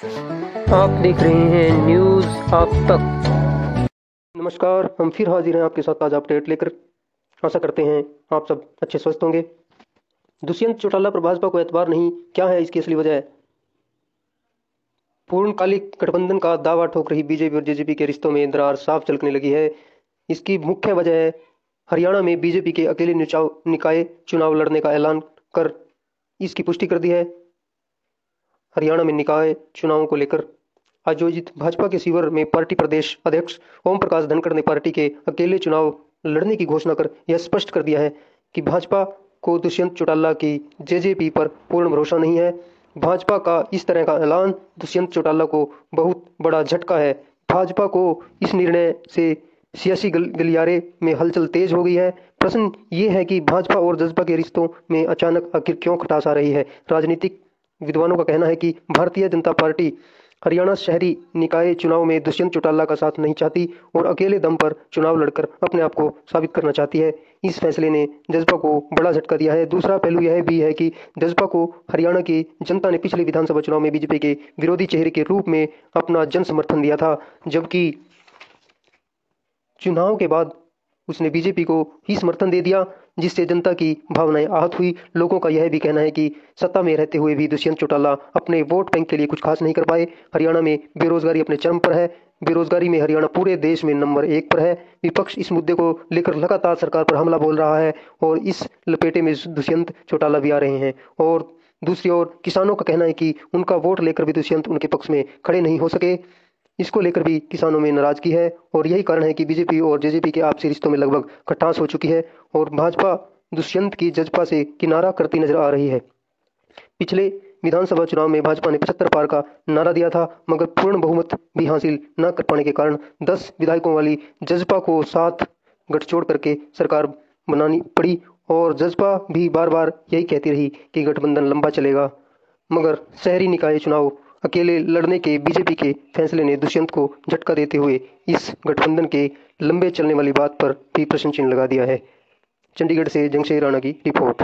आप देख रहे हैं न्यूज़ आप तक। नमस्कार, हम फिर हाजिर हैं आपके साथ ताज़ा अपडेट लेकर। आशा करते हैं आप सब अच्छे स्वस्थ होंगे। दुष्यंत चौटाला पर भाजपा को एतबार नहीं, क्या है इसकी असली वजह? पूर्णकालिक गठबंधन का दावा ठोक रही बीजेपी और जेजेपी के रिश्तों में दरार साफ झलकने लगी है। इसकी मुख्य वजह है हरियाणा में बीजेपी के अकेले निकाय चुनाव लड़ने का ऐलान कर इसकी पुष्टि कर दी है। हरियाणा में निकाय चुनावों को लेकर आयोजित भाजपा के शिविर में पार्टी प्रदेश अध्यक्ष ओम प्रकाश धनखड़ ने पार्टी के अकेले चुनाव लड़ने की घोषणा कर यह स्पष्ट कर दिया है कि भाजपा को दुष्यंत चौटाला की जेजेपी पर पूर्ण भरोसा नहीं है। भाजपा का इस तरह का ऐलान दुष्यंत चौटाला को बहुत बड़ा झटका है। भाजपा को इस निर्णय से सियासी गलियारे में हलचल तेज हो गई है। प्रश्न ये है कि भाजपा और जसपा के रिश्तों में अचानक आखिर क्यों खटास आ रही है। राजनीतिक विद्वानों का कहना है कि भारतीय जनता पार्टी हरियाणा शहरी निकाय चुनाव में दुष्यंत चौटाला का साथ नहीं चाहती और अकेले दम पर चुनाव लड़कर अपने आप को साबित करना चाहती है। इस फैसले ने जसपा को बड़ा झटका दिया है। दूसरा पहलू यह भी है कि जसपा को हरियाणा की जनता ने पिछले विधानसभा चुनाव में बीजेपी के विरोधी चेहरे के रूप में अपना जन समर्थन दिया था, जबकि चुनाव के बाद उसने बीजेपी को ही समर्थन दे दिया, जिससे जनता की भावनाएं आहत हुई। लोगों का यह भी कहना है कि सत्ता में रहते हुए भी दुष्यंत चौटाला अपने वोट बैंक के लिए कुछ खास नहीं कर पाए। हरियाणा में बेरोजगारी अपने चरम पर है। बेरोजगारी में हरियाणा पूरे देश में नंबर 1 पर है। विपक्ष इस मुद्दे को लेकर लगातार सरकार पर हमला बोल रहा है और इस लपेटे में दुष्यंत चौटाला भी आ रहे हैं। और दूसरी ओर किसानों का कहना है कि उनका वोट लेकर भी दुष्यंत उनके पक्ष में खड़े नहीं हो सके। इसको लेकर भी किसानों में नाराजगी है और यही कारण है कि बीजेपी और जेजेपी के आपसी रिश्तों में लगभग खटास हो चुकी है और भाजपा दुष्यंत की जजपा से किनारा करती नजर आ रही है। पिछले विधानसभा चुनाव में भाजपा ने 75 पार का नारा दिया था, मगर पूर्ण बहुमत भी हासिल न कर पाने के कारण 10 विधायकों वाली जजपा को साथ गठजोड़ करके सरकार बनानी पड़ी और जजपा भी बार बार यही कहती रही कि गठबंधन लंबा चलेगा। मगर शहरी निकाय चुनाव अकेले लड़ने के बीजेपी के फैसले ने दुष्यंत को झटका देते हुए इस गठबंधन के लंबे चलने वाली बात पर भी प्रश्न चिन्ह लगा दिया है। चंडीगढ़ से जंगशेर राणा की रिपोर्ट।